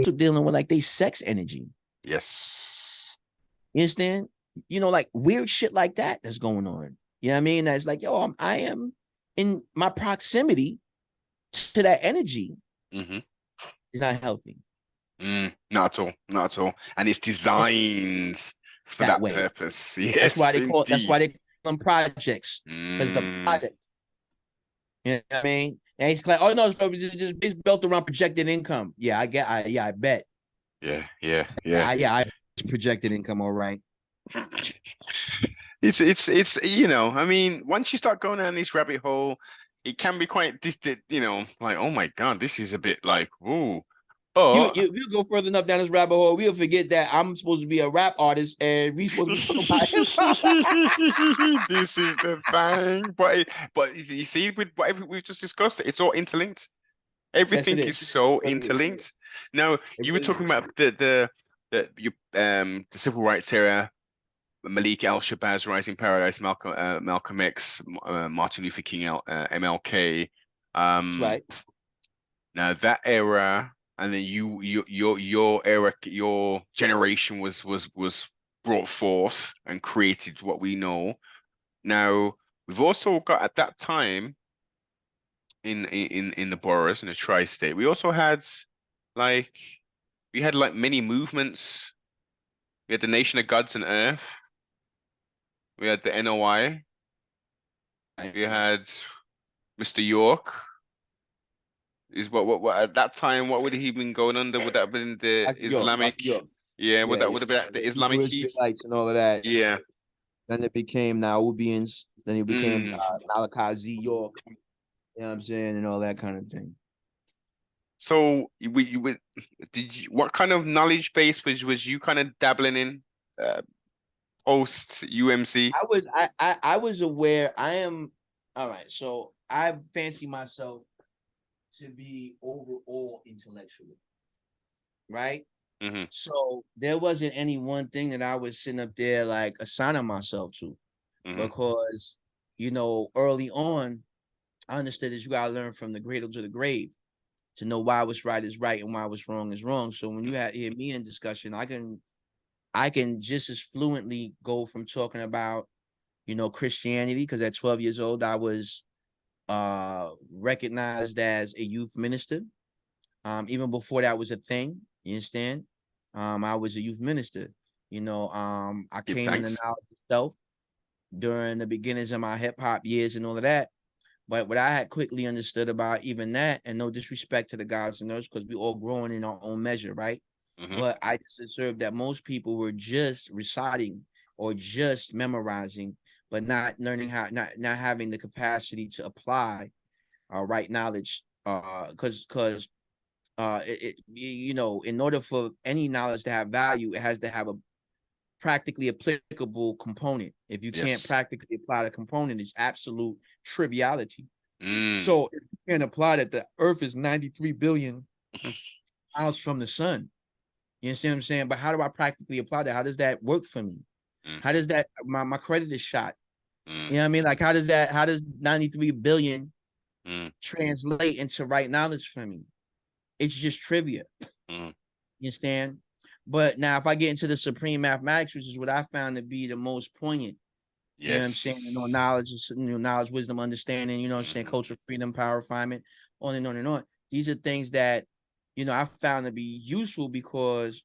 also dealing with like they sex energy. Yes. You understand? Like weird shit like that that's going on. You know what I mean? That's like, yo, I am in my proximity to that energy Hmm. is not healthy Not at all. Not at all. And it's designed for that that way. purpose. That's why Yes, they call that's indeed. why they call them projects. Because the Mm, project, you know what I mean? And he's like, oh no, it's built around projected income. Yeah, I bet. yeah, yeah, yeah. I projected income, all right. I mean, once you start going down this rabbit hole, it can be quite distant, like, oh my God, this is a bit like, ooh. But You go further enough down this rabbit hole, we'll forget that I'm supposed to be a rap artist and we supposed to be talking about hip hop. this is the thing. But you see, with whatever we've just discussed, it's all interlinked. Yes, Everything it is is. so It is. interlinked. Now, It you were really talking is. about the civil rights era, Malik Al-Shabazz, Rising Paradise, Malcolm X, Martin Luther King, MLK. That's Um, right. Now that era, and then your era, your generation was brought forth and created what we know. Now we've also got at that time in the boroughs in the tri-state, we also had like like many movements. We had the Nation of Gods and Earth. We had the NOI. We had Mr. York. Is what at that time, what would he been going under? Would that have been the Dr. Islamic? York. Yeah, would Yeah, that yeah. would have been the The Hebrew Islamic Heath? Israelites and all of that. Yeah. Then it became Naubians. Then it became Mm. Malachi Z. York. You know what I'm saying? And all that kind of thing. So did you, what kind of knowledge base was you kind of dabbling in post UMC? I was aware. I am all right. So I fancy myself to be overall intellectual, right? Hmm. So there wasn't any one thing that I was sitting up there like assigning myself to Hmm. because early on I understood that you gotta learn from the cradle to the grave to know why what's right is right and why what's wrong is wrong. So when you hear me in discussion, I can just as fluently go from talking about Christianity because at 12 years old I was recognized as a youth minister. Even before that was a thing, you understand? I was a youth minister. I Give came in the thanks. knowledge of self during the beginnings of my hip hop years and all of that. But what I had quickly understood about even that, and no disrespect to the guys and girls, because we all growing in our own measure, right? Hmm. But I just observed that most people were just reciting or just memorizing, but not learning not having the capacity to apply right knowledge. Because in order for any knowledge to have value, it has to have a practically applicable component. If you can't Yes. practically apply the component, it's absolute triviality. Mm. So if you can't apply that the earth is 93 billion miles from the sun, you understand what I'm saying? But how do I practically apply that? How does that work for me? Mm. How does that my credit is shot? Mm. You know what I mean? Like how does 93 billion Mm. translate into right knowledge for me? It's just trivia. Mm. You understand? But now if I get into the supreme mathematics, which is what I found to be the most poignant, you know what I'm saying? Yes. Knowledge, knowledge, wisdom, understanding, you know what I'm saying? Hmm. Culture, freedom, power, refinement, on and on and on. These are things that, I found to be useful because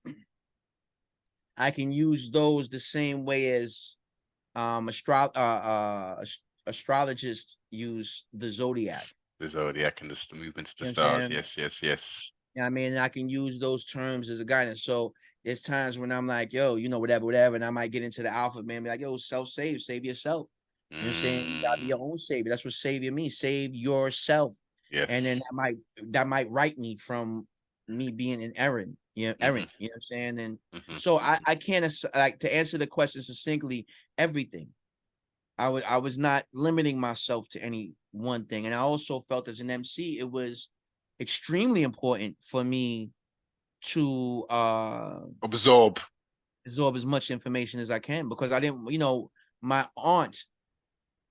I can use those the same way as astrologists use the zodiac. The zodiac and the movement of the You know what I'm stars. saying? Yes, yes, yes. I mean, I can use those terms as a guidance. So there's times when I'm like, yo, whatever, whatever. And I might get into the alphabet, man, be like, yo, save yourself. You know what I'm saying? You gotta be Mm. your own savior. That's what savior means. Save yourself. And then Yes. that might right me from me being an errand, Hmm. errant, you know what I'm saying? And Hmm. so I can't like to answer the question succinctly, everything. I was not limiting myself to any one thing. And I also felt as an MC, it was extremely important for me to Absorb. absorb as much information as I can because I didn't, my aunt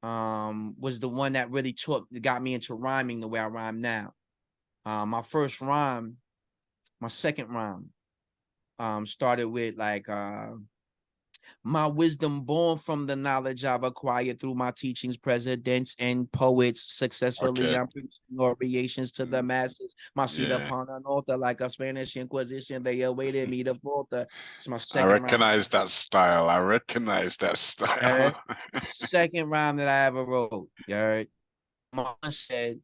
was the one that really got me into rhyming the way I rhyme now. My first rhyme, My second rhyme started with like my wisdom born from the knowledge I've acquired through my teachings, presidents and poets. Successfully, Okay. I'm preaching orations to the Mm, masses. My seat yeah. upon an altar, like a Spanish Inquisition, they awaited me to falter. It's my I second rhyme. recognize that style. I recognize that You heard? style. Second rhyme that I ever wrote. You heard? Mama said,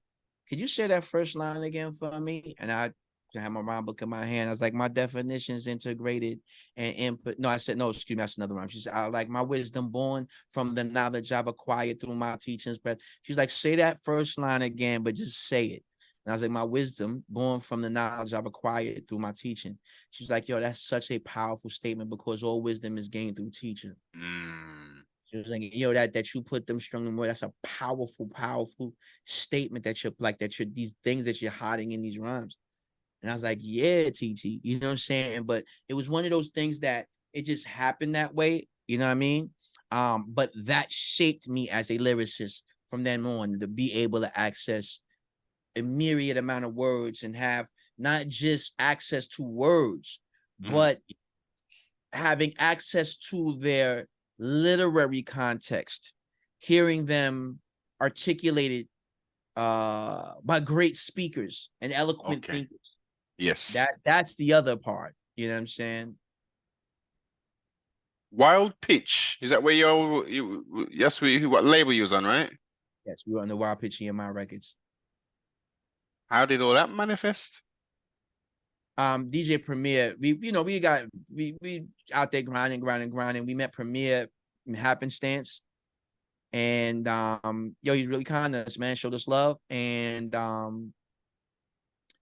"Could you say that first line again for me?" And I had my rhyme book in my hand. I was like, "My definitions integrated and input." No, I said, "No, excuse me, that's another rhyme." She said, "I like my wisdom born from the knowledge I've acquired through my teachings." But she's like, "Say that first line again, but just say it." And I was like, "My wisdom born from the knowledge I've acquired through my teaching." She's like, "Yo, that's such a powerful statement because all wisdom is gained through teaching." Mm, She was like, you know, that you put them strong and more. That's a powerful, powerful statement that you're like that you're these things that you're hiding in these rhymes. And I was like, yeah, TT, you know what I'm saying? But it was one of those things that it just happened that way, you know what I mean? But that shaped me as a lyricist from then on to be able to access a myriad amount of words and have not just access to words, mm, but having access to their literary context, hearing them articulated by great speakers and eloquent okay. thinkers. Yes. That's the other part. You know what I'm saying? Wild Pitch. Is that where yes, what label you was on, right? Yes, we were on the Wild Pitch EMI records. How did all that manifest? DJ Premier, we out there grinding. We met Premier in happenstance. And yo, he's really kind to us, man. Showed us love. And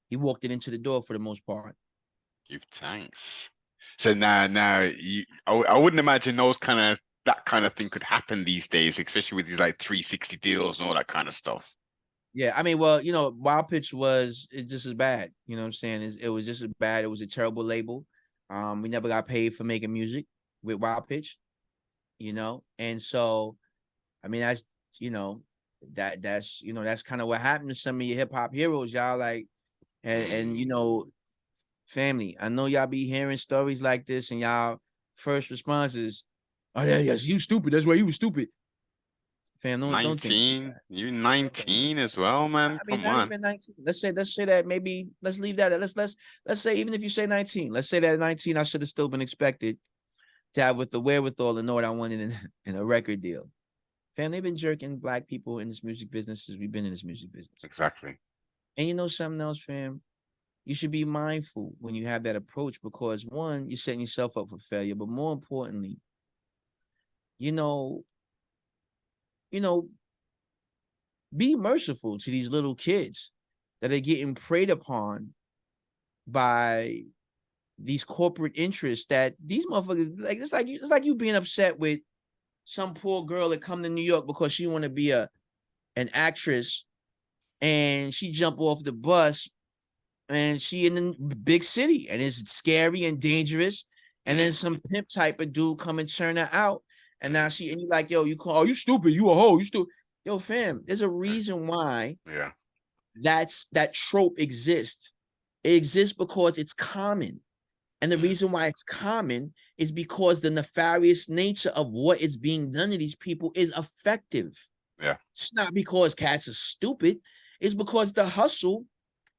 he walked it into the door for the most part. Give thanks. So now I wouldn't imagine that kind of thing could happen these days, especially with these like 360 deals and all that kind of stuff. Yeah, I mean, well, you know, Wild Pitch was just as bad. You know what I'm saying? It was just as bad. It was a terrible label. We never got paid for making music with Wild Pitch, you know, and so I mean that's you know that's kind of what happened to some of your hip hop heroes, y'all. Like and you Mm, know, family. I know y'all be hearing stories like this, and y'all first response is, "Oh yeah, yes, you stupid. That's why you was stupid." Fam, don't think like 19, that. you Don't think like 19 that. as well, man. I mean, Come not on. even 19. Let's say that maybe let's leave that. Let's say even if you say 19, let's say that at 19, I should have still been expected to have with the wherewithal and know what I wanted in a record deal. Fam, they've been jerking black people in this music business since we've been in this music business. Exactly. And you know something else, fam? You should be mindful when you have that approach because one, you're setting yourself up for failure, but more importantly, you know, you know, be merciful to these little kids that are getting preyed upon by these corporate interests that these motherfuckers like it's like you being upset with some poor girl that come to New York because she want to be an actress and she jump off the bus and she in the big city and it's scary and dangerous and then Mm, some pimp type of dude come and turn her out and now mm, she and you like yo you call oh you stupid you a hoe you stupid yo fam there's a mm. reason why Yeah. that trope exists. It exists because it's common. And the Mm, reason why it's common is because the nefarious nature of what is being done to these people is effective. yeah. It's not because cats are stupid. It's because the hustle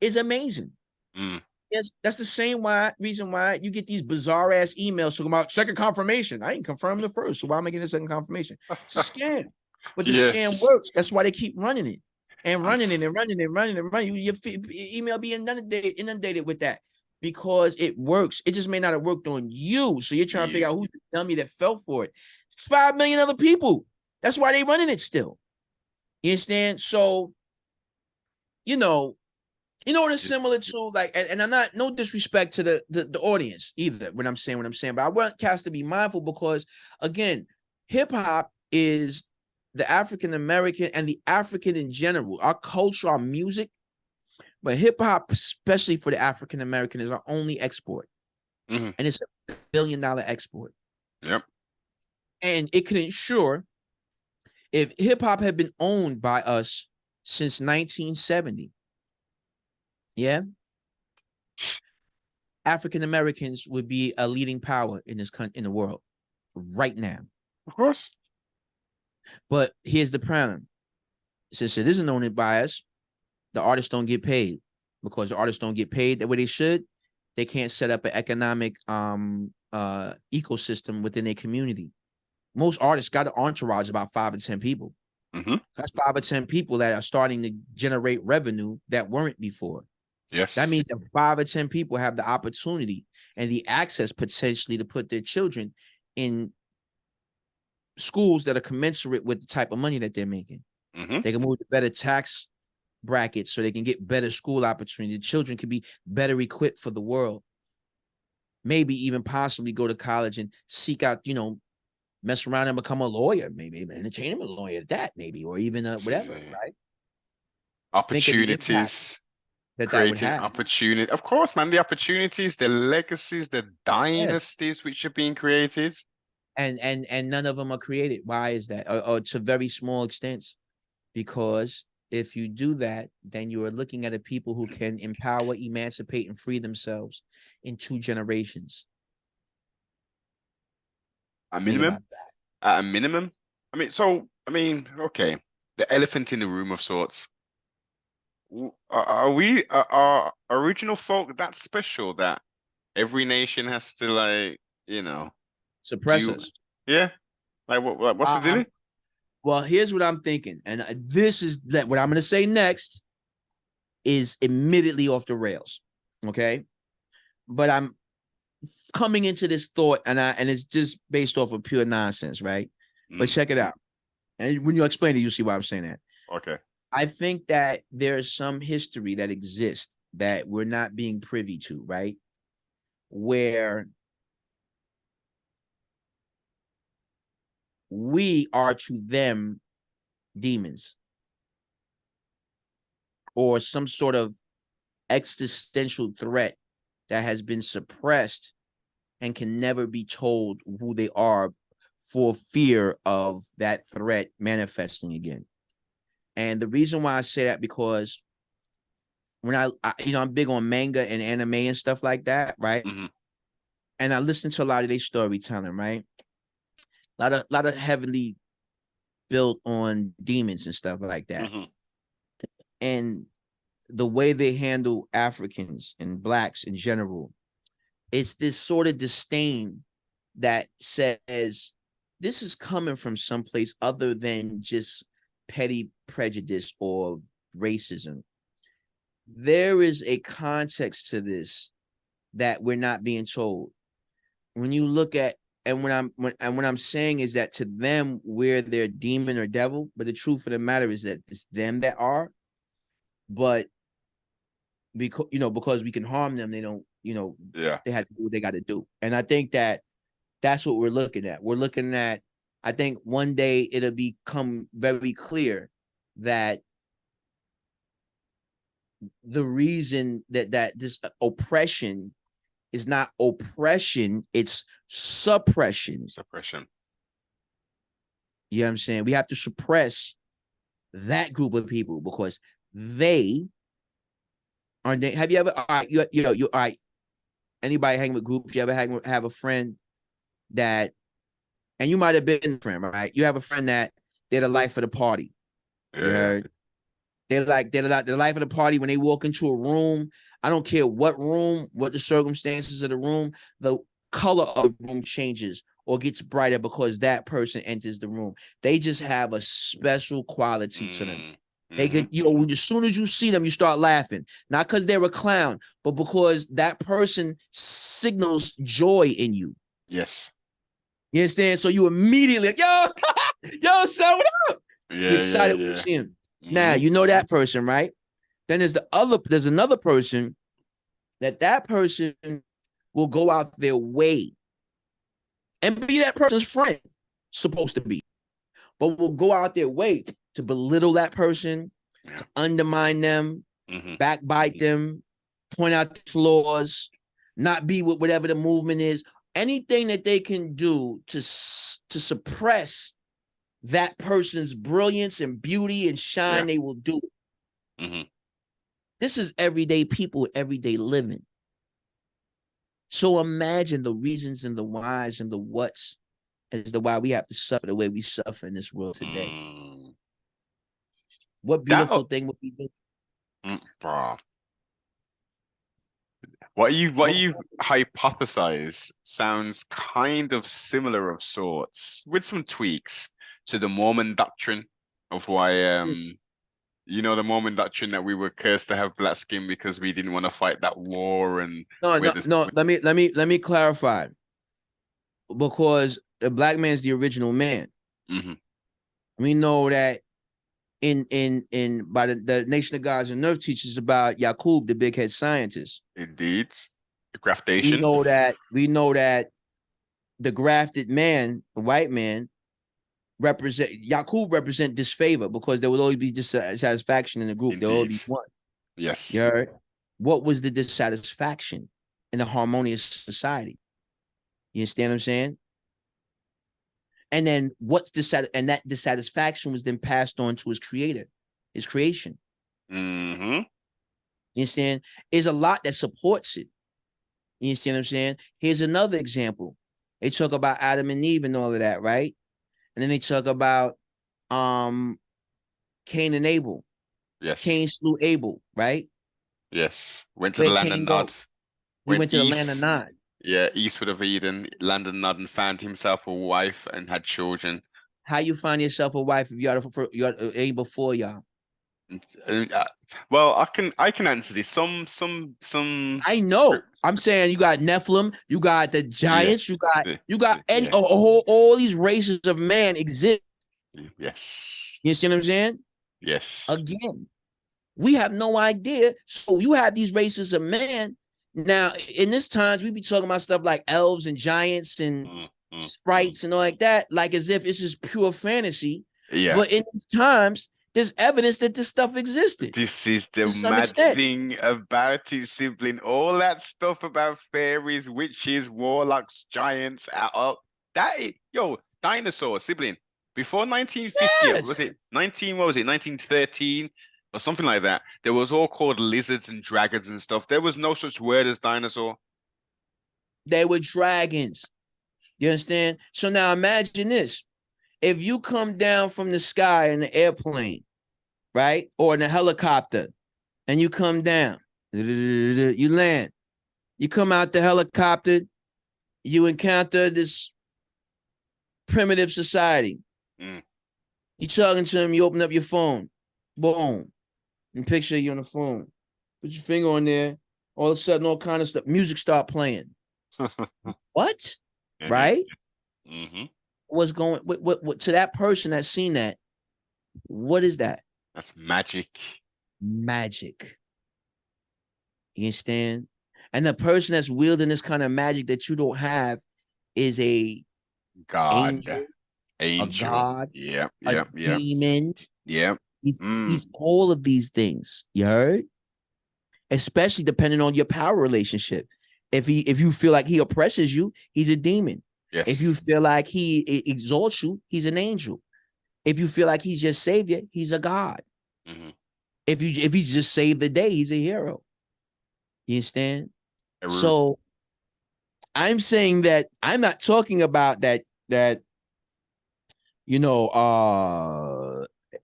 is amazing. Mm. Yes, that's the same reason why you get these bizarre ass emails talking about second confirmation. I ain't confirmed the first, so why am I getting a second confirmation? It's a scam, but the scam Yes. works. That's why they keep running it and I'm running it and running it and running it and running. Your email be inundated with that because it works. It just may not have worked on you, so you're trying to you, figure out who's the dummy that fell for it. 5 million other people. That's why they running it still. You understand? So you know what it's you- similar to like, and I'm not no disrespect to the audience either when I'm saying what I'm saying, but I want cast to be mindful because again, hip hop is the African American and the African in general, our culture, our music, but hip hop, especially for the African American, is our only export, mhm, and it's $1 billion export, Yep. and it could ensure if hip hop had been owned by us since 1970, yeah, African Americans would be a leading power in this country, in the world right now. Of course. But here's the problem: since it isn't owned by us, the artists don't get paid. Because the artists don't get paid the way they should, they can't set up an economic ecosystem within their community. Most artists got an entourage about 5 or 10 people. Mm-hmm. That's 5 or 10 people that are starting to generate revenue that weren't before. Yes. That means that 5 or 10 people have the opportunity and the access potentially to put their children in schools that are commensurate with the type of money that they're making. Mm-hmm. They can move to better tax brackets so they can get better school opportunities. The children can be better equipped for the world. Maybe even possibly go to college and seek out, mess around and become a lawyer, maybe an entertainment lawyer at that, maybe, or even whatever, right? Think of the impact Opportunities, that would creating have. opportunity. Of course, man, the opportunities, the legacies, the Yes. dynasties which are being created. And none of them are created. Why is that? Or to very small extents. Because if you do that, then you are looking at a people who can empower, emancipate, and free themselves in 2 generations. At Think minimum, about that. at a minimum. Okay, the elephant in the room of sorts. Are we are original folk that special that every nation has to Suppress do? us. Yeah, what's the deal? Well, here's what I'm thinking, and this is that what I'm going to say next is admittedly off the rails, okay? But I'm coming into this thought, and it's just based off of pure nonsense, right? But check it out, and when you explain it, you'll see why I'm saying that. Okay. I think that there's some history that exists that we're not being privy to, right? Where we are to them demons or some sort of existential threat that has been suppressed and can never be told who they are for fear of that threat manifesting again. And the reason why I say that, because when I'm big on manga and anime and stuff like that, right? Mm-hmm. And I listen to a lot of their storytelling, right? A lot of heavily built on demons and stuff like that. Mm-hmm. And the way they handle Africans and blacks in general, it's this sort of disdain that says this is coming from someplace other than just petty prejudice or racism. There is a context to this that we're not being told. When you look at, and what I'm saying is that to them we're their demon or devil, but the truth of the matter is that it's them that are. But because we can harm them, they don't. Yeah. They have to do what they got to do, and I think that that's what we're looking at. We're looking at. I think one day it'll become very clear that the reason that this oppression is not oppression, it's suppression. Suppression. You know what I'm saying? We have to suppress that group of people because they are. Have you ever? All right, you all right. Anybody hang with groups? You ever have a friend that, and you might have been a friend, right? You have a friend that they're the life of the party. You Yeah. heard? They're the life of the party. When they walk into a room, I don't care what room, what the circumstances of the room, the color of the room changes or gets brighter because that person enters the room. They just have a special quality to them. They could, as soon as you see them, you start laughing. Not because they're a clown, but because that person signals joy in you. Yes. You understand? So you immediately like, yo, son, what up? Yeah, You're excited yeah, when yeah. you see him. Now, you know that person, right? Then there's another person that person will go out their way and be that person's friend, supposed to be, but will go out their way to belittle that person, to undermine them, backbite them, point out the flaws, not be with whatever the movement is, anything that they can do to suppress that person's brilliance and beauty and shine, they will do it. This is everyday people, everyday living. So imagine the reasons and the whys and the whats as to why we have to suffer the way we suffer in this world today. Mm. What That, beautiful thing would be this? bro. What you What hypothesize sounds kind of similar of sorts, with some tweaks to the Mormon doctrine of why the Mormon doctrine that we were cursed to have black skin because we didn't want to fight that war and no, where no, this. no. Let me clarify. Because the black man is the original man. Mm-hmm. We know that in by the Nation of Gods and Earth teaches about Yakub, the big head scientist. Indeed, the We graftation. know that the grafted man, the white man, Yakub represent disfavor because there will always be dissatisfaction in the group. There will always Indeed, be one. You yes. heard? What was the dissatisfaction in a harmonious society? You understand what I'm saying? And then and that dissatisfaction was then passed on to his creator, his creation. Mm-hmm. You understand? There's a lot that supports it. You understand what I'm saying? Here's another example. They talk about Adam and Eve and all of that, right? And then they talk about um Cain and Abel. Yes, Cain slew Abel, right? yes. Went to the Where land of Cain go? Nod. He Went went to the land of east. Nod. Yeah, eastward of Eden. Landed in Nod and found himself a wife and had children. How you find yourself a wife if you are Abel for y'all? And, well, I can answer this. Some I know. script. I'm saying you got Nephilim, you got the Yeah, giants, you got any yeah, all these races of man exist. yes, You see what I'm saying? yes. Again, we have no idea. So you have these races of man. Now, in this times, we be talking about stuff like elves and giants and Mm, mm, mm. sprites and all like that, like as if it's just pure fantasy. Yeah. But in these times, there's evidence that this stuff existed This is the to some mad extent. thing about it, sibling. All that stuff about fairies, witches, warlocks, giants, dinosaur, sibling. Before 1950, was Yes, it 19, what was it, 1913 or something like that? There was all called lizards and dragons and stuff. There was no such word as dinosaur. they were dragons. You understand? So now imagine this. If you come down from the sky in an airplane, right? Or in a helicopter, and you come down, you land, you come out the helicopter, you encounter this primitive society. Mm. You talking to them, you open up your phone, boom, and picture you on the phone. Put your finger on there. All of a sudden, all kind of stuff, music start playing. What? hmm Right? hmm What's going? What to that person that's seen that? What is that? That's magic. Magic. You understand? And the person that's wielding this kind of magic that you don't have is a God. angel, a Angel. god, Yep, a yep, yep, demon. yep. He's all of these things. You heard? Especially depending on your power relationship. If you feel like he oppresses you, he's a demon. If you Yes. feel like he exalts you, he's an angel. If you feel like he's your savior, he's a god. hmm If he just saved the day, he's a hero. You understand? So I'm saying that I'm not talking about that you know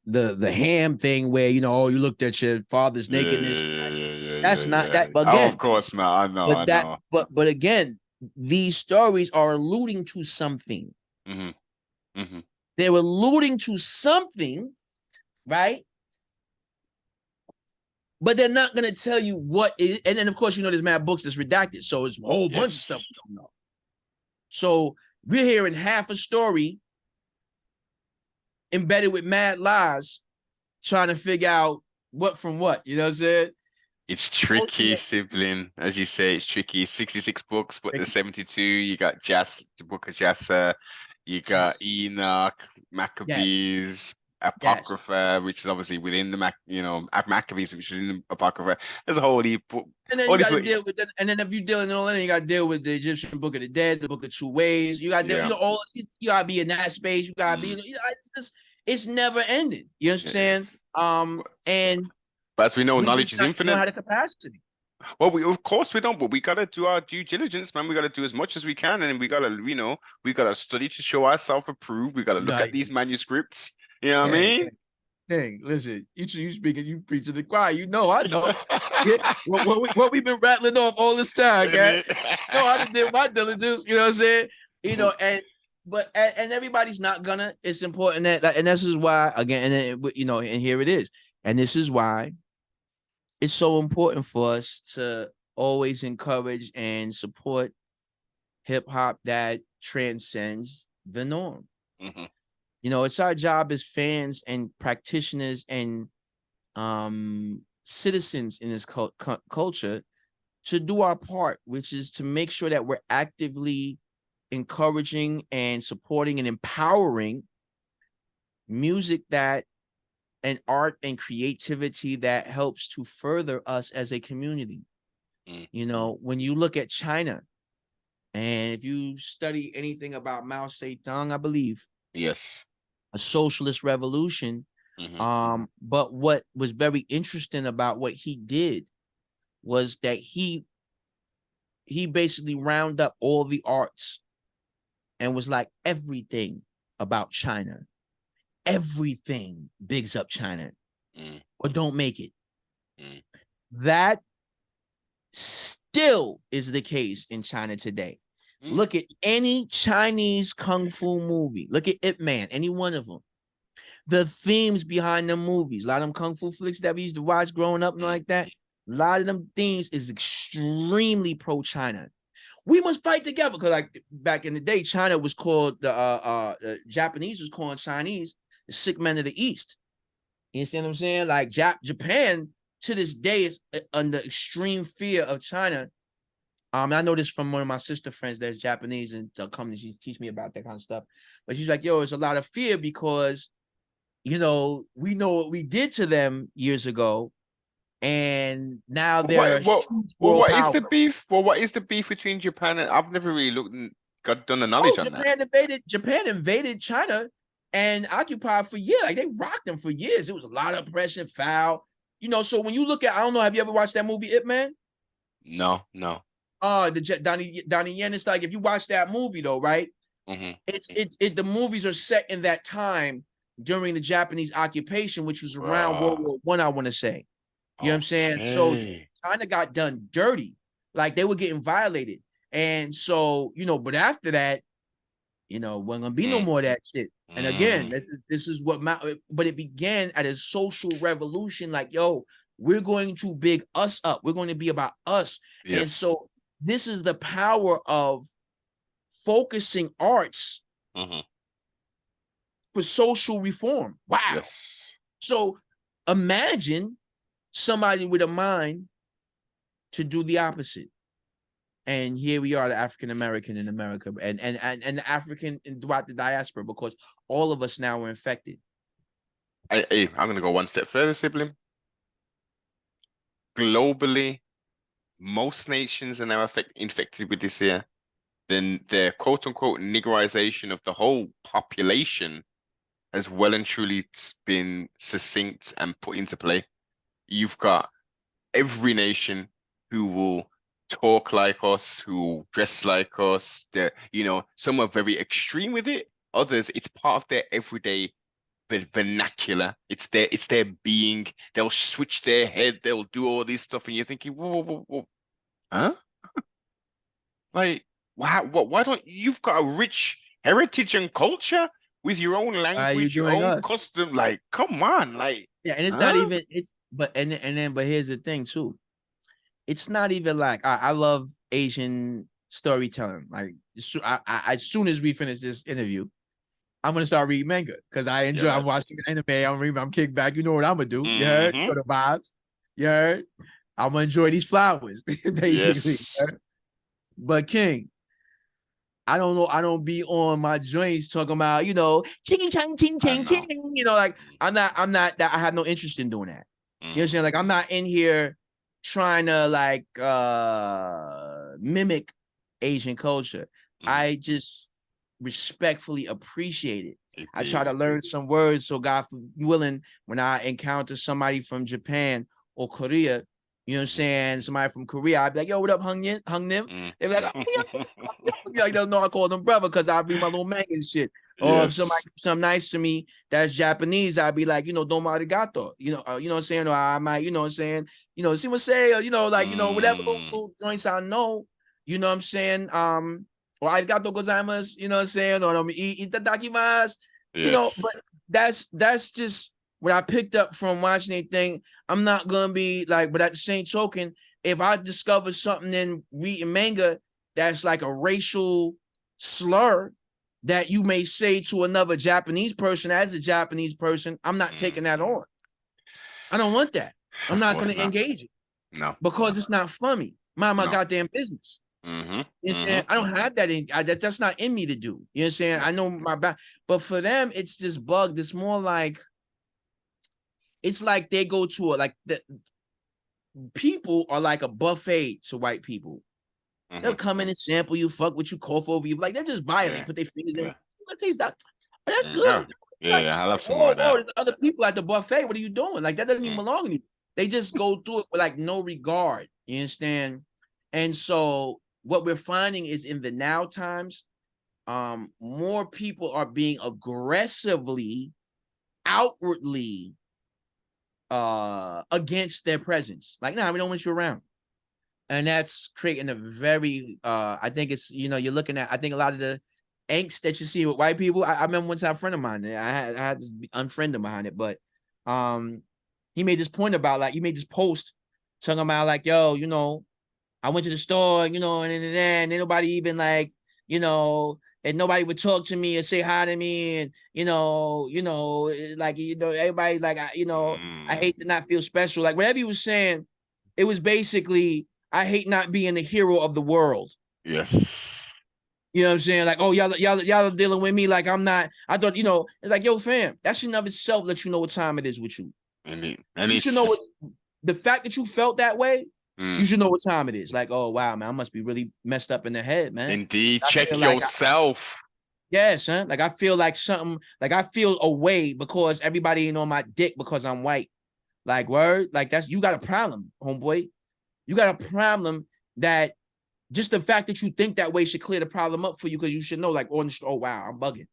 the ham thing where oh you looked at your father's Yeah, yeah, nakedness. yeah, yeah, yeah, That's yeah, not yeah. that. But Oh, of again, course not. I know, I but that know. but again, these stories are alluding to something. hmm hmm They're alluding to something, right? But they're not gonna tell you what is. And then of course there's mad books that's redacted, so it's a whole bunch of stuff Yes. we don't know. So we're hearing half a story embedded with mad lies, trying to figure out what from what. You know what I'm saying? It's tricky, Ultimate. sibling. As you say, it's tricky. 66 books, but there's 72. You got the Book of Jasher, you got Yes, Enoch, yes, Maccabees, yes. Apocrypha, which is obviously within the Maccabees, which is in the Apocrypha. There's a whole heap, And then all you these, got to deal with that. And then if you're dealing with all that, you got to deal with the Egyptian Book of the Dead, the Book of Two Ways. You got to deal, yeah. all you got to be in that space. You got to be, Mm, it's never ended. You it understand? is. And But as we know, we knowledge just is not don't infinite. have the capacity. Well, we of course we don't, but we gotta do our due diligence, man. We gotta do as much as we can, and we gotta, we gotta study to show ourselves approved. We gotta look No, at these manuscripts. You know what I hey, mean? hey, listen, you speaking, you preach to the choir. You know, I know. Yeah, what we've been rattling off all this time, okay? Innit? No, I done did my diligence. You know what I'm saying? You know, and everybody's not gonna. It's important that, and this is why again, and here it is, and this is why it's so important for us to always encourage and support hip hop that transcends the norm. Mhm. You know, it's our job as fans and practitioners and citizens in this culture to do our part, which is to make sure that we're actively encouraging and supporting and empowering music that and art and creativity that helps to further us as a community. Mm. You know, when you look at China, and if you study anything about Mao Zedong, I believe Yes. a socialist revolution. Hmm. But what was very interesting about what he did was that he basically round up all the arts and was like everything about China. Everything bigs up China Mm. or don't make it. Mm. That still is the case in China today. Mm. Look at any Chinese kung fu movie. Look at Ip Man, any one of them. The themes behind the movies, a lot of them kung fu flicks that we used to watch growing up and Mm. like that, a lot of them themes is extremely pro-China. We must fight together because, like back in the day, China was called the Japanese was called Chinese the sick men of the East. You see what I'm saying? Like Japan to this day is under extreme fear of China. I know this from one of my sister friends that's Japanese and come and she teach me about that kind of stuff. But she's like, yo, it's a lot of fear because we know what we did to them years ago, and now they're a huge world What is the power. beef? Well, what is the beef between Japan and I've never really looked and got done the Oh, knowledge on that. Japan invaded China and occupied for years. Like they rocked them for years. It was a lot of oppression, foul. So when you look at, I don't know, have you ever watched that movie Ip Man? No, no. The Donnie Yen. It's like if you watch that movie though, right? Hmm. The movies are set in that time during the Japanese occupation, which was around World Bruh. War One, I want to say. You know what I'm saying? So Okay. China got done dirty. Like they were getting violated. And so, but after that, wasn't gonna be no Mm. more of that shit. And again, Mm. this is but it began at a social revolution. Like, yo, we're going to big us up. We're going to be about us. And Yes. so this is the power of focusing arts Hmm. for social reform. Wow. Yes. So imagine somebody with a mind to do the opposite. And here we are, the African American in America, and the African throughout the diaspora, because all of us now are infected. I'm gonna go one step further, sibling. Globally, most nations are now infected with this here. Then the quote unquote niggrization of the whole population has well and truly been succinct and put into play. You've got every nation who will talk like us, who will dress like us. Some are very extreme with it. Others, it's part of their everyday vernacular. It's their being. They'll switch their head. They'll do all this stuff, and you're thinking, whoa, whoa, whoa, whoa. Huh? Like, why don't you've got a rich heritage and culture with your own Why are you language, your doing own us? custom? Like, come on, like, Yeah, and it's not huh? even it's but and then but here's the thing too. It's not even like I love Asian storytelling. Like as soon as we finish this interview, I'm gonna start reading manga because I enjoy. I'm Yeah. watching anime. I'm reading. I'm kicking back. You know what I'm gonna do? You heard? Mm-hmm. For the vibes. You heard? I'm gonna enjoy these flowers, basically. Yes. But King, I don't know. I don't be on my joints talking about ching chang ching I ching ching. know. Like I'm not that. I have no interest in doing that. You know what I'm Mm-hmm. saying? Like I'm not in here trying to like mimic Asian culture. Mm-hmm. I just respectfully appreciate it. I try Indeed. to learn some words so God willing, when I encounter somebody from Japan or Korea, You know what I'm saying? Somebody from Korea, I'd be like, yo, what up, Hung Nim? They'd be like, oh, yeah, like, no, I call them brother because I'll be my little man and shit. Or if somebody Yes. do something nice to me that's Japanese, I'd be like, domo arigato. You know what I'm saying? Or I might, you know what I'm saying? See what say, or like, whatever Mm. little joints I know, you know what I'm saying? Or arigato gozaimasu, you know what I'm saying? Or itadakimasu, but Yes. that's just what I picked up from watching anything. I'm not gonna be like, but at the same token, if I discover something in reading manga that's like a racial slur that you may say to another Japanese person as a Japanese person, I'm not taking that Mm. on. I don't want that. I'm Of not course gonna not. engage it No. because it's not for me. Mind my No. goddamn business. Mm-hmm. You know what I'm saying? Mm-hmm. I don't have that in that's not in me to do. You know what I'm saying? No. I know my back, but for them, it's just bugged. It's more like it's like they go to like the people are like a buffet to white people. They'll Mm-hmm. come in and sample you, fuck with you, cough over you. Like they're just violent, Yeah. put their fingers in. Yeah. What taste that? Oh, that's Oh. good. Yeah. Like, Yeah. I love some more oh, of that. there's other people at the buffet. What are you doing? Like that doesn't even Mm. belong to you. They just go through it with like no regard. You understand? And so what we're finding is in the now times, more people are being aggressively, outwardly against their presence. Like, nah, we don't want you around. And that's creating a very I think it's you're looking at, I think a lot of the angst that you see with white people. I remember one time a friend of mine, I had to unfriend him behind it, but he made this point about like he made this post talking about like, yo, I went to the store, and then nobody even like, and nobody would talk to me or say hi to me, and like everybody like I Mm. hate to not feel special. Like whatever he was saying, it was basically I hate not being the hero of the world. Yes. You know what I'm saying? Like, oh, y'all are dealing with me like I'm not. I thought, it's like, yo, fam, that should in of itself let you know what time it is with you. And You should know what it's the fact that you felt that way, you mm. should know what time it is. Like, oh wow, man, I must be really messed up in the head, man. Indeed. I feel Check like yourself. yeah, son. Like I feel like something, like I feel away because everybody ain't on my dick because I'm white. Like, word, like that's you got a problem, homeboy. You got a problem that just the fact that you think that way should clear the problem up for you because you should know, like, oh wow, I'm bugging.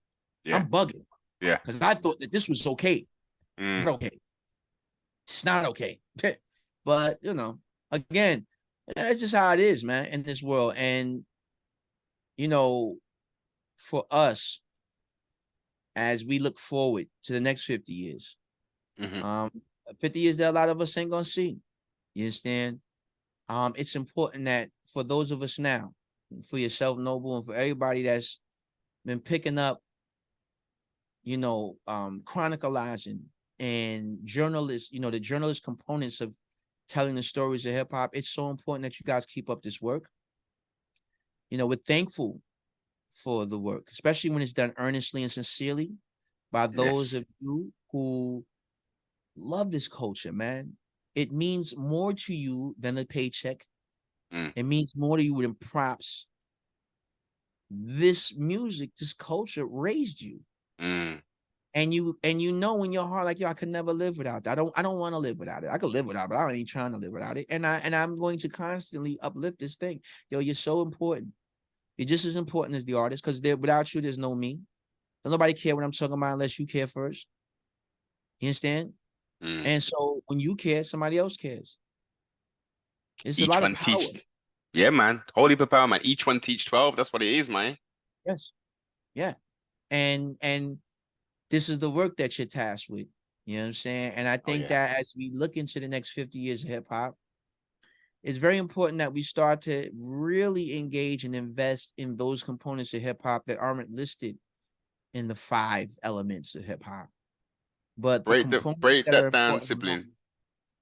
Yeah. I'm bugging. Yeah. Because I thought that this was okay. It's Mm. not okay. It's not okay. But again, that's just how it is, man, in this world. And you know, for us, as we look forward to the next 50 years, Mm-hmm. um, 50 years that a lot of us ain't gonna see. You understand? It's important that for those of us now, for yourself, Noble, and for everybody that's been picking up, chronicalizing and journalists, the journalist components of telling the stories of hip hop. It's so important that you guys keep up this work. We're thankful for the work, especially when it's done earnestly and sincerely by those Yes. of you who love this culture, man. It means more to you than a paycheck. Mm. It means more to you than props. This music, this culture raised you. Mm. And you know in your heart, like, yo, I could never live without that. I don't want to live without it. I could live without it, but I ain't trying to live without it. And I'm going to constantly uplift this thing. Yo, you're so important. You're just as important as the artist, because without you, there's no me. Don't nobody care what I'm talking about unless you care first. You understand? Mm. And so when you care, somebody else cares. It's a Each lot of one power. teach. Yeah, man. Holy power, man. Each one teach 12. That's what it is, man. Yes. Yeah. And this is the work that you're tasked with. You know what I'm saying? And I Oh think yeah. that as we look into the next 50 years of hip hop, it's very important that we start to really engage and invest in those components of hip hop that aren't listed in the 5 elements of hip hop, but the components Break that are that down, important. sibling.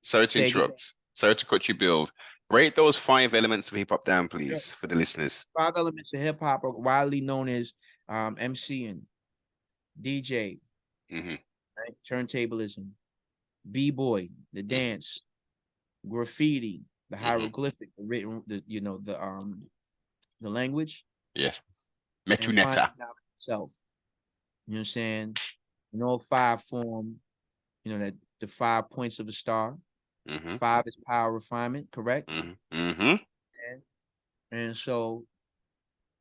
Sorry to Say again. interrupt. Sorry to cut you build. Break those 5 elements of hip hop down, Yeah. please, for the listeners. 5 elements of hip hop are widely known as MCing, DJ, Mm-hmm. right? Turntablism, b-boy, the dance, graffiti, the Mm-hmm. hieroglyphic, the written, the language, Yes. and finally Metuneta. now itself. You know what I'm saying? In all 5 form, that the 5 points of a star. Mm-hmm. 5 is power refinement, correct? Mm-hmm. And so,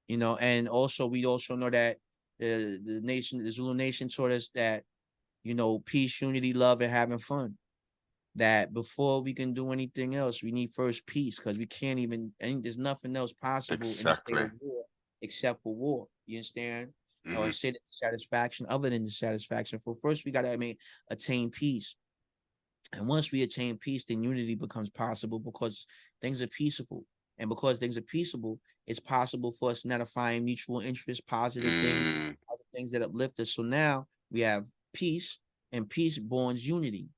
and also we also know that the Zulu nation taught us that, peace, unity, love, and having fun. That before we can do anything else, we need first peace, because we can't even, and there's nothing else possible in the state Exactly. of war except for war. You understand? Or Mm-hmm. state of satisfaction other than the satisfaction. For first, we gotta attain peace. And once we attain peace, then unity becomes possible because things are peaceable. And because things are peaceable, it's possible for us now to find mutual interest, positive things, Mm. other things that uplift us. So now we have peace, and peace borns unity.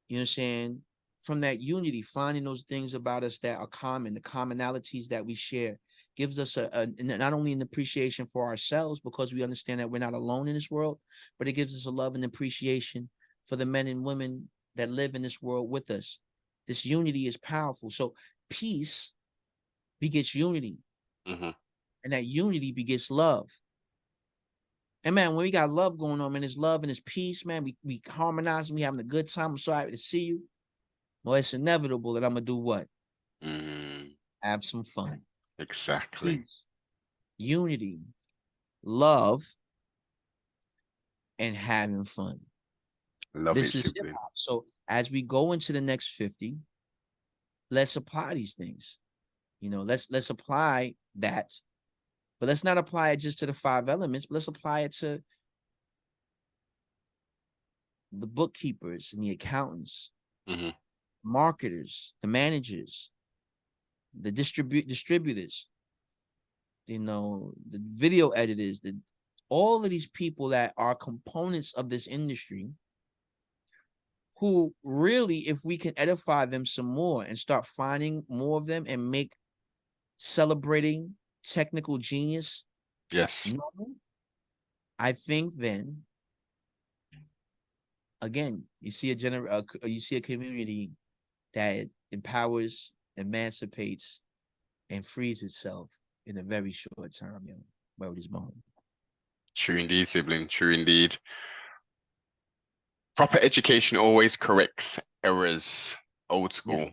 You know what I'm saying? From that unity, finding those things about us that are common, the commonalities that we share, gives us not only an appreciation for ourselves, because we understand that we're not alone in this world, but it gives us a love and appreciation for the men and women that live in this world with us. This unity is powerful. So peace begets unity, Mm-hmm. and that unity begets love. And man, when we got love going on, man, it's love and it's peace, man. We harmonizing, we having a good time. I'm so happy to see you. Well, it's inevitable that I'm gonna do what? Mm. Have some fun. Exactly. Peace, unity, love, and having fun. Love it, This is hip sibling. hop. So as we go into the next 50, let's apply these things. Let's apply that, but let's not apply it just to the 5 elements, but let's apply it to the bookkeepers and the accountants, Mm-hmm. marketers, the managers, the distributors, the video editors, all of these people that are components of this industry, who really, if we can edify them some more and start finding more of them and make celebrating technical genius Yes. normal, I think then again you see a community that empowers, emancipates, and frees itself in a very short time. Word is bone. True indeed, sibling. True indeed. Proper education always corrects errors. Old Yeah. school.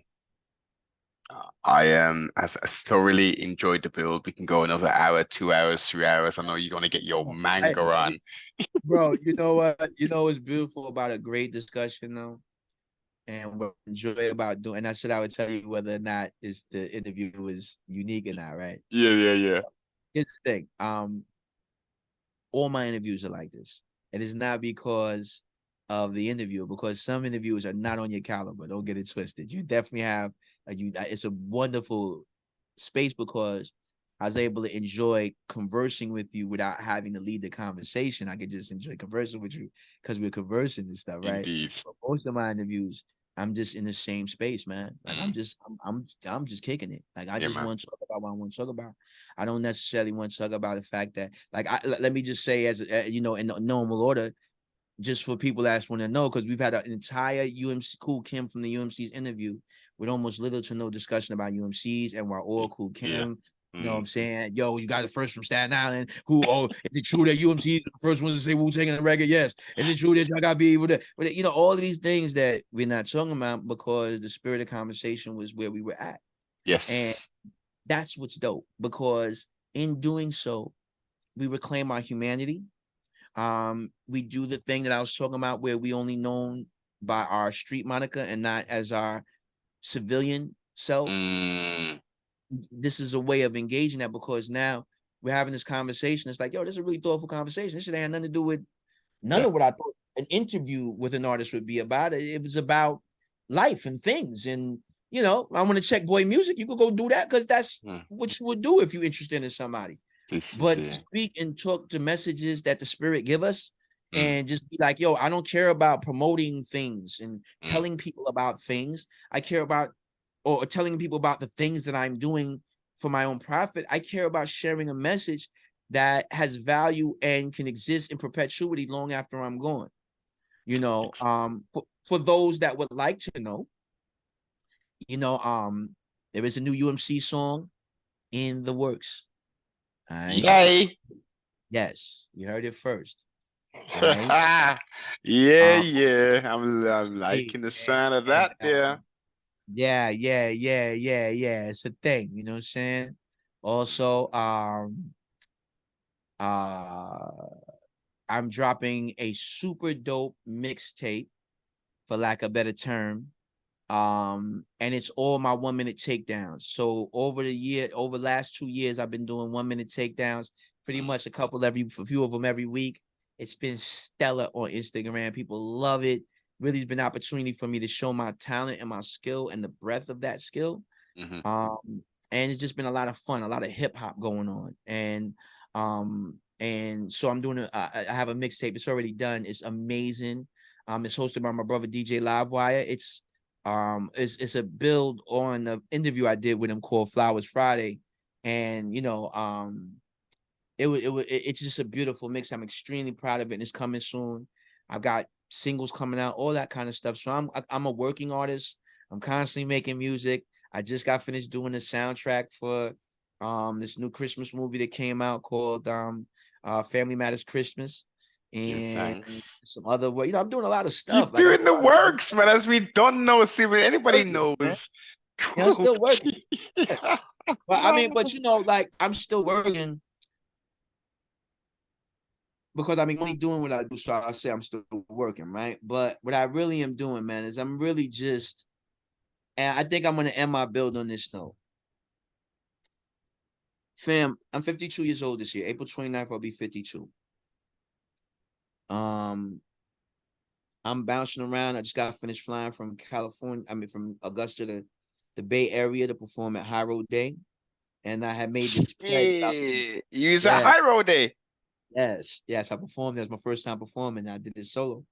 I've thoroughly enjoyed the build. We can go another hour, 2 hours, 3 hours. I know you're gonna get your manga on. Bro, you know what? You know what's beautiful about a great discussion though, and what I enjoy about doing. And I said I would tell you whether or not is the interview was unique or not. Right? Yeah, yeah, yeah. Here's the thing. All my interviews are like this. It is not because of the interview, because some interviews are not on your caliber. Don't get it twisted. You definitely have it's a wonderful space because I was able to enjoy conversing with you without having to lead the conversation. I could just enjoy conversing with you because we're conversing and stuff, right? Indeed. But most of my interviews, I'm just in the same space, man. Like Mm. I'm just kicking it. Like I Yeah, just man. want to talk about what I want to talk about. I don't necessarily want to talk about the fact that, like, let me just say, as in normal order, just for people that want to know, because we've had an entire UMC Kool Kim from the UMC's interview with almost little to no discussion about UMCs, and we're all Kool Yeah. Kim. You know what Mm. I'm saying? Yo, you got the first from Staten Island. Is it true that UMCs are the first ones to say Wu Tang on the record? Yes. Is it true that y'all got to be able to, all of these things that we're not talking about because the spirit of conversation was where we were at. And Yes. that's what's dope, because in doing so, we reclaim our humanity. We do the thing that I was talking about where we only known by our street moniker and not as our civilian self. Mm. This is a way of engaging that, because now we're having this conversation. It's like, yo, this is a really thoughtful conversation. This shit ain't nothing to do with none Yeah. of what I thought an interview with an artist would be about. It was about life and things. And, I want to check boy music. You could go do that because that's Mm. what you would do if you're interested in somebody. This is But to it. speak and talk to messages that the spirit give us, Mm. and just be like, yo, I don't care about promoting things and Mm. telling people about things. I care about, or telling people about the things that I'm doing for my own profit. I care about sharing a message that has value and can exist in perpetuity long after I'm gone. Ex- For those that would like to know, you know, um, there is a new UMC song in the works. All right. Yay. Yes, you heard it first. All right. Yeah, Um, yeah. I'm hey, liking the and, sound of and that there. Yeah, yeah, yeah, yeah, yeah. It's a thing, you know what I'm saying? Also, uh I'm dropping a super dope mixtape, for lack of a better term. And it's all my 1 minute takedowns. So over the last 2 years, I've been doing 1 minute takedowns, pretty much a few of them every week. It's been stellar on Instagram. People love it. Really, it's been an opportunity for me to show my talent and my skill and the breadth of that skill. Mm-hmm. Um, and it's just been a lot of fun, a lot of hip hop going on. And so I'm doing I have a mixtape. It's already done. It's amazing. It's hosted by my brother DJ Livewire. It's a build on the interview I did with him called Flowers Friday. And it's just a beautiful mix. I'm extremely proud of it, and it's coming soon. I've got singles coming out, all that kind of stuff. So I'm a working artist. I'm constantly making music. I just got finished doing the soundtrack for this new Christmas movie that came out called Family Matters Christmas, Yeah, and thanks. some other work. I'm doing a lot of You're stuff. Like I'm doing doing the a lot of works, man, as we don't know, see if anybody working, man. knows. I'm Cool. still working. Yeah. But I mean, No. like I'm still working because I mean, only doing what I do. So I say I'm still working, right? But what I really am doing, man, is I'm really just, and I think I'm gonna end my build on this note. Fam, I'm 52 years old this year. April 29th, I'll be 52. Um, I'm bouncing around. I just got finished flying from California. I mean, from Augusta to the Bay Area to perform at High Road Day, and I had made this pledge. Yeah. Use a Yeah, high road day. yes, yes. I performed. That was my first time performing. I did this solo.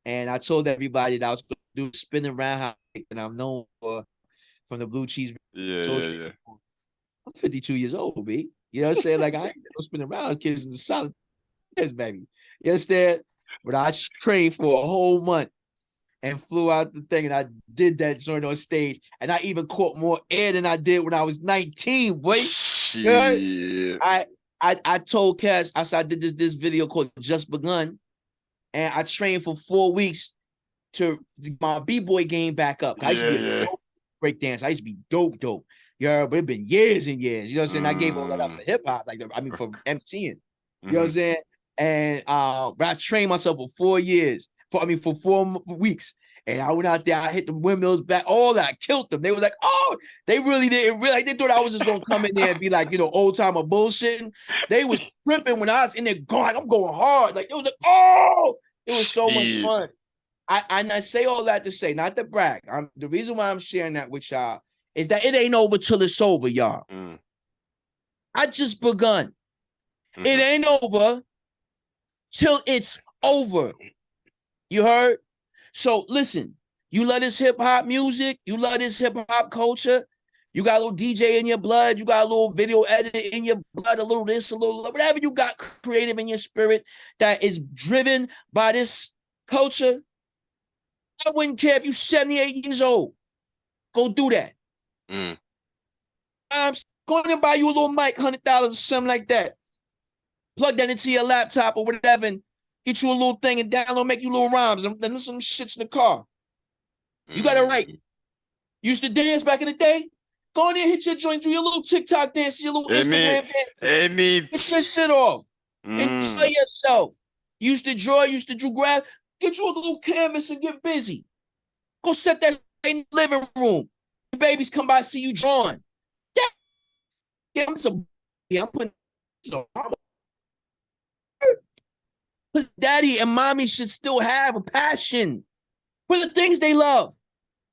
And I told everybody that I was going to do spinning round and I'm known for from the Blue Cheese Yeah, Soul yeah, Train. yeah. I'm 52 years old, B. You know what I'm saying? Like I ain't no spinning around kids in the solid years, baby. You understand? But I trained for a whole month and flew out the thing, and I did that joint on stage, and I even caught more air than I did when I was 19, boy. You heard? Shit. I I told Cass, I said I did this video called Just Begun, and I trained for 4 weeks to my b-boy game back up. I used to Yeah, be a yeah. dope breakdancer. I used to be dope. Yeah, but it's been years and years. You know what I'm saying? I gave all that up Mm. for hip hop, like I mean for MCing. You know what Mm-hmm. I'm saying? And but I trained myself for 4 years. For 4 weeks. And I went out there, I hit the windmills back, all that, I killed them. They were like, oh, they really didn't realize they thought I was just gonna come in there and be like, old timer bullshitting. They was tripping when I was in there going, I'm going hard. Like it was like, oh, it was so much Shit. fun. I say all that to say, not to brag. The reason why I'm sharing that with y'all is that it ain't over till it's over, y'all. Mm. I just begun. It Mm-hmm. ain't over till it's over. You heard? So listen, you love this hip hop music, you love this hip hop culture. You got a little DJ in your blood, you got a little video editor in your blood, a little this, a little whatever you got creative in your spirit that is driven by this culture. I wouldn't care if you're 78 years old. Go do that. Mm. I'm going to buy you a little mic, $100 or something like that. Plug that into your laptop or whatever, and get you a little thing and download, make you little rhymes, and then some shits in the car. You got to write. Mm. You used to dance back in the day. Go in there, hit your joint, do your little TikTok dance, your little Any, Instagram dance. any. Get your shit off. Enjoy Mm. yourself. You used to draw, you used to do graph. Get you a little canvas and get busy. Go set that in the living room. The babies come by, see you drawing. Yeah, I'm putting so because daddy and mommy should still have a passion for the things they love.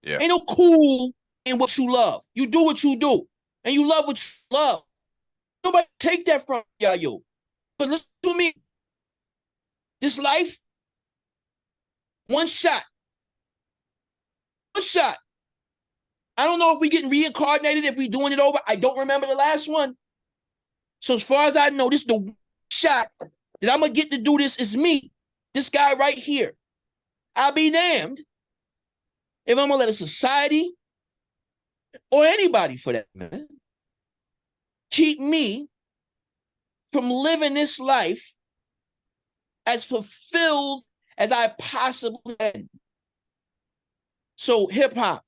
Yeah. Ain't no cool in what you love. You do what you do, and you love what you love. Nobody take that from you. But listen to me. This life, one shot. One shot. I don't know if we getting reincarnated, if we doing it over. I don't remember the last one. So as far as I know, this is the shot that I'm gonna get to do this is me. This guy right here. I'll be damned if I'm gonna let a society or anybody for that man keep me from living this life as fulfilled as I possibly can. So hip hop,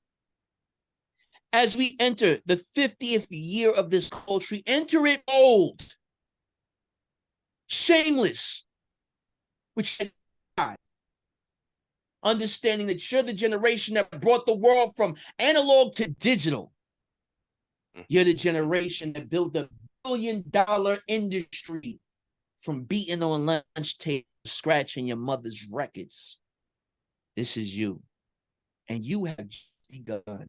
As we enter the 50th year of this culture, enter it old, shameless, which understanding that you're the generation that brought the world from analog to digital. You're the generation that built a $1 billion industry from beating on lunch table, scratching your mother's records. This is you. And you have begun.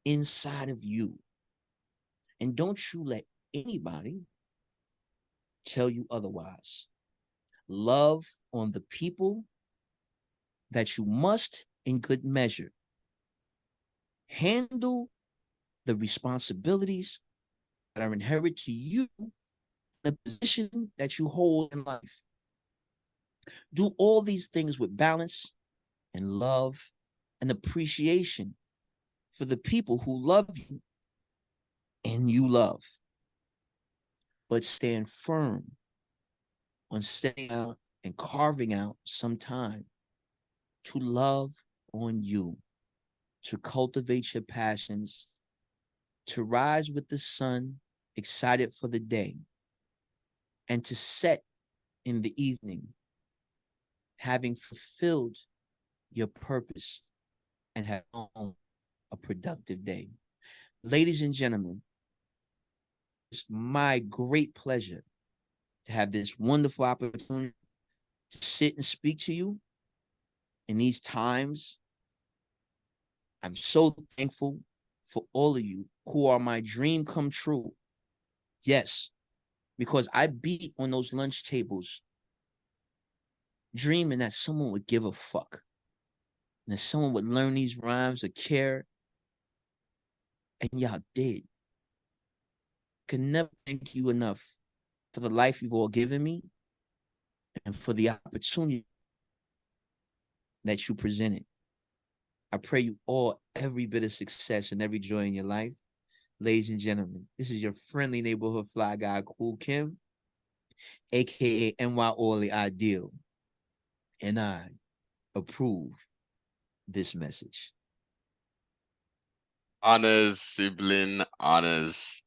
Inside of you. And don't you let anybody tell you otherwise. Love on the people that you must, in good measure, handle the responsibilities that are inherent to you, the position that you hold in life. Do all these things with balance and love and appreciation for the people who love you and you love. But stand firm on setting out and carving out some time to love on you, to cultivate your passions, to rise with the sun, excited for the day, and to set in the evening, having fulfilled your purpose and have a productive day. Ladies and gentlemen, it's my great pleasure to have this wonderful opportunity to sit and speak to you in these times. I'm so thankful for all of you who are my dream come true. Yes, because I beat on those lunch tables dreaming that someone would give a fuck and that someone would learn these rhymes or care. And y'all did. Can never thank you enough for the life you've all given me and for the opportunity that you presented. I pray you all every bit of success and every joy in your life. Ladies and gentlemen, this is your friendly neighborhood fly guy, Kool Kim, aka NY Orly Ideal. And I approve this message. Honors, sibling, honors.